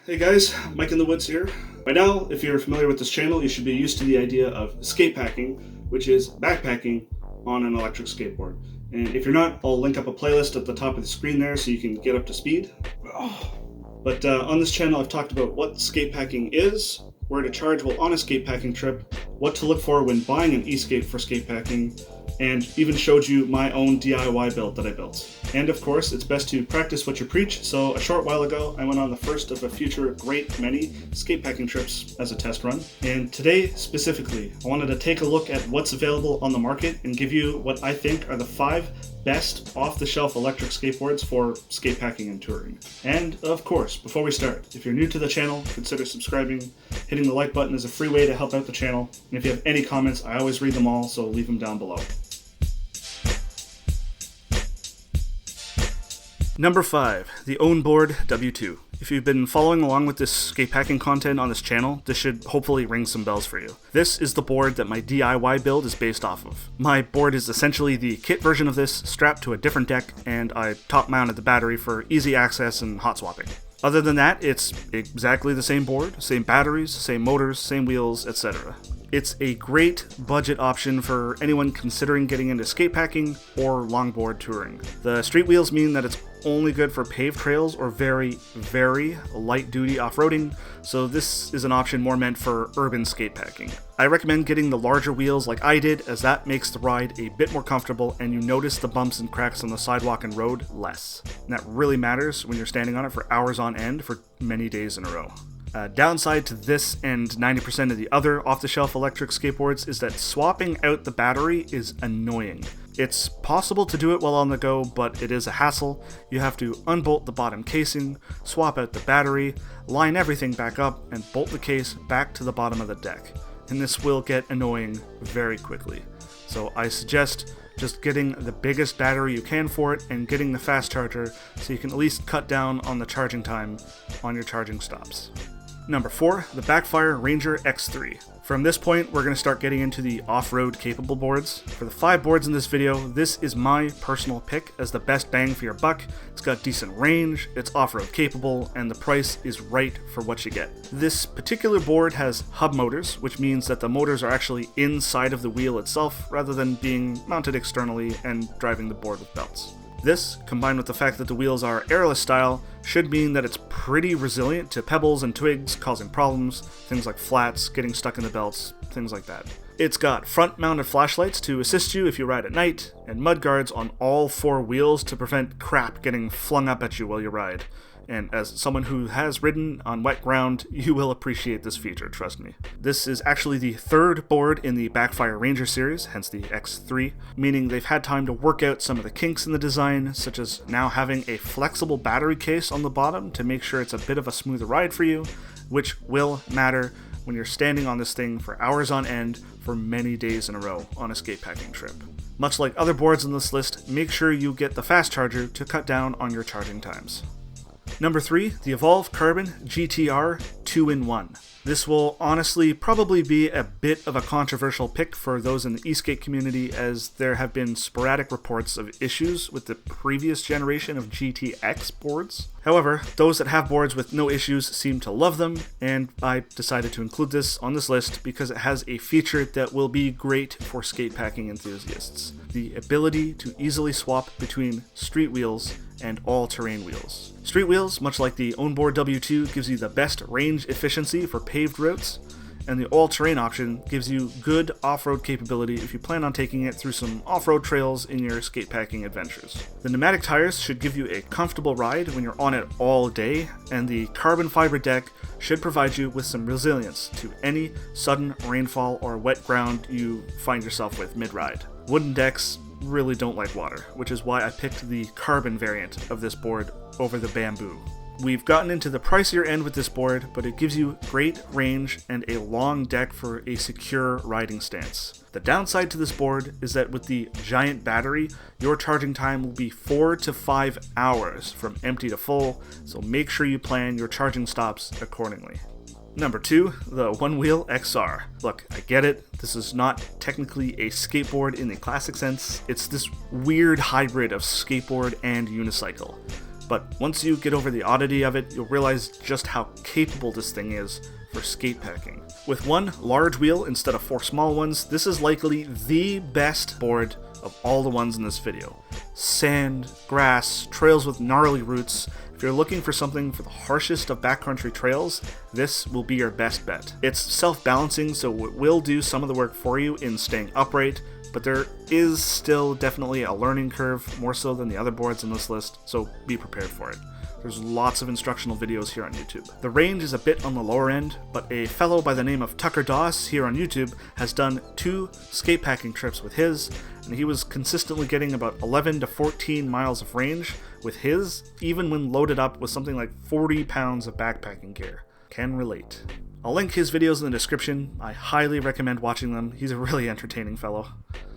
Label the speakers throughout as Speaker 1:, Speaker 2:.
Speaker 1: Hey guys, Mike in the Woods here. By now, if you're familiar with this channel, you should be used to the idea of skatepacking, which is backpacking on an electric skateboard. And if you're not, I'll link up a playlist at the top of the screen there so you can get up to speed. But on this channel, I've talked about what skatepacking is, where to charge while on a skatepacking trip, what to look for when buying an e-skate for skatepacking, and even showed you my own DIY build that I built. And of course, it's best to practice what you preach, so a short while ago, I went on the first of a future great many skatepacking trips as a test run. And today, specifically, I wanted to take a look at what's available on the market and give you what I think are the 5 best off-the-shelf electric skateboards for skatepacking and touring. And of course, before we start, if you're new to the channel, consider subscribing. Hitting the like button is a free way to help out the channel. And if you have any comments, I always read them all, so leave them down below. Number 5, the Onboard W2. If you've been following along with this skatepacking content on this channel, this should hopefully ring some bells for you. This is the board that my DIY build is based off of. My board is essentially the kit version of this, strapped to a different deck, and I top mounted the battery for easy access and hot swapping. Other than that, it's exactly the same board, same batteries, same motors, same wheels, etc. It's a great budget option for anyone considering getting into skatepacking or longboard touring. The street wheels mean that it's only good for paved trails or very, very light-duty off-roading, so this is an option more meant for urban skatepacking. I recommend getting the larger wheels like I did, as that makes the ride a bit more comfortable and you notice the bumps and cracks on the sidewalk and road less. And that really matters when you're standing on it for hours on end for many days in a row. Downside to this and 90% of the other off-the-shelf electric skateboards is that swapping out the battery is annoying. It's possible to do it while on the go, but it is a hassle. You have to unbolt the bottom casing, swap out the battery, line everything back up, and bolt the case back to the bottom of the deck. And this will get annoying very quickly. So I suggest just getting the biggest battery you can for it and getting the fast charger so you can at least cut down on the charging time on your charging stops. Number 4, the Backfire Ranger X3. From this point, we're going to start getting into the off-road capable boards. For the 5 boards in this video, this is my personal pick as the best bang for your buck. It's got decent range, it's off-road capable, and the price is right for what you get. This particular board has hub motors, which means that the motors are actually inside of the wheel itself rather than being mounted externally and driving the board with belts. This, combined with the fact that the wheels are airless style, should mean that it's pretty resilient to pebbles and twigs causing problems, things like flats, getting stuck in the belts, things like that. It's got front-mounted flashlights to assist you if you ride at night, and mud guards on all 4 wheels to prevent crap getting flung up at you while you ride. And as someone who has ridden on wet ground, you will appreciate this feature, trust me. This is actually the 3rd board in the Backfire Ranger series, hence the X3, meaning they've had time to work out some of the kinks in the design, such as now having a flexible battery case on the bottom to make sure it's a bit of a smoother ride for you, which will matter when you're standing on this thing for hours on end for many days in a row on a skatepacking trip. Much like other boards on this list, make sure you get the fast charger to cut down on your charging times. Number 3, the Evolve Carbon GTR 2-in-1. This will honestly probably be a bit of a controversial pick for those in the e-skate community, as there have been sporadic reports of issues with the previous generation of GTX boards. However, those that have boards with no issues seem to love them, and I decided to include this on this list because it has a feature that will be great for skatepacking enthusiasts: the ability to easily swap between street wheels and all-terrain wheels. Street wheels, much like the Onboard W2, gives you the best range efficiency for paved routes, and the all-terrain option gives you good off-road capability if you plan on taking it through some off-road trails in your skatepacking adventures. The pneumatic tires should give you a comfortable ride when you're on it all day, and the carbon fiber deck should provide you with some resilience to any sudden rainfall or wet ground you find yourself with mid-ride. Wooden decks really don't like water, which is why I picked the carbon variant of this board over the bamboo. We've gotten into the pricier end with this board, but it gives you great range and a long deck for a secure riding stance. The downside to this board is that with the giant battery, your charging time will be 4 to 5 hours from empty to full, so make sure you plan your charging stops accordingly. Number 2, the Onewheel XR. Look, I get it, this is not technically a skateboard in the classic sense, it's this weird hybrid of skateboard and unicycle. but once you get over the oddity of it, you'll realize just how capable this thing is for skate packing. With one large wheel instead of 4 small ones, this is likely the best board of all the ones in this video. Sand, grass, trails with gnarly roots. If you're looking for something for the harshest of backcountry trails, this will be your best bet. It's self-balancing, so it will do some of the work for you in staying upright, but there is still definitely a learning curve, more so than the other boards in this list, so be prepared for it. There's lots of instructional videos here on YouTube. The range is a bit on the lower end, but a fellow by the name of Tucker Doss here on YouTube has done 2 skatepacking trips with his, and he was consistently getting about 11 to 14 miles of range with his, even when loaded up with something like 40 pounds of backpacking gear. Can relate. I'll link his videos in the description. I highly recommend watching them. He's a really entertaining fellow.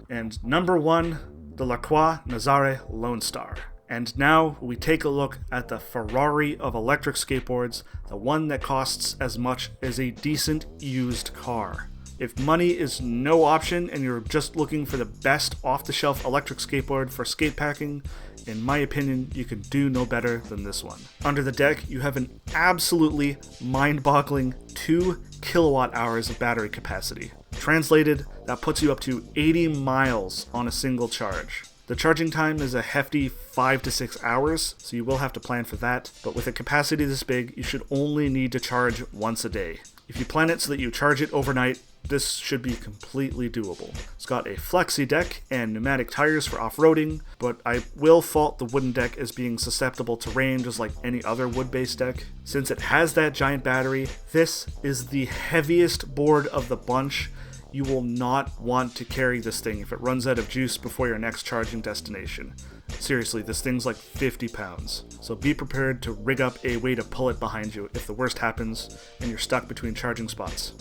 Speaker 1: And number 1, the Lacroix Nazare Lonestar. And now we take a look at the Ferrari of electric skateboards, the one that costs as much as a decent used car. If money is no option and you're just looking for the best off-the-shelf electric skateboard for skatepacking, in my opinion, you can do no better than this one. Under the deck, you have an absolutely mind-boggling 2 kilowatt hours of battery capacity. Translated, that puts you up to 80 miles on a single charge. The charging time is a hefty 5 to 6 hours, so you will have to plan for that, but with a capacity this big, you should only need to charge once a day. If you plan it so that you charge it overnight, this should be completely doable. It's got a flexi deck and pneumatic tires for off-roading, but I will fault the wooden deck as being susceptible to rain just like any other wood-based deck. Since it has that giant battery, this is the heaviest board of the bunch. You will not want to carry this thing if it runs out of juice before your next charging destination. Seriously, this thing's like 50 pounds. So be prepared to rig up a way to pull it behind you if the worst happens and you're stuck between charging spots.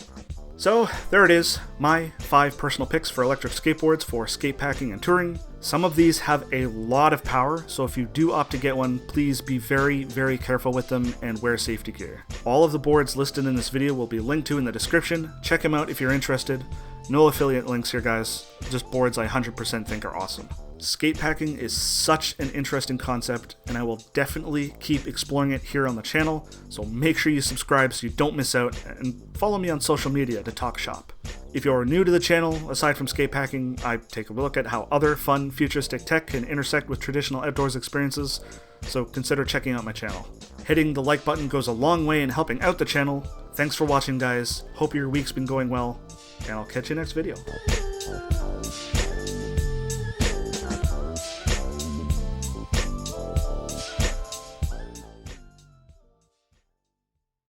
Speaker 1: So there it is, my 5 personal picks for electric skateboards for skatepacking and touring. Some of these have a lot of power, so if you do opt to get one, please be very, very careful with them and wear safety gear. All of the boards listed in this video will be linked to in the description. Check them out if you're interested. No affiliate links here, guys. Just boards I 100% think are awesome. Skatepacking is such an interesting concept, and I will definitely keep exploring it here on the channel, so make sure you subscribe so you don't miss out, and follow me on social media to talk shop. If you're new to the channel, aside from skatepacking, I take a look at how other fun, futuristic tech can intersect with traditional outdoors experiences, so consider checking out my channel. Hitting the like button goes a long way in helping out the channel. Thanks for watching, guys. Hope your week's been going well, and I'll catch you next video.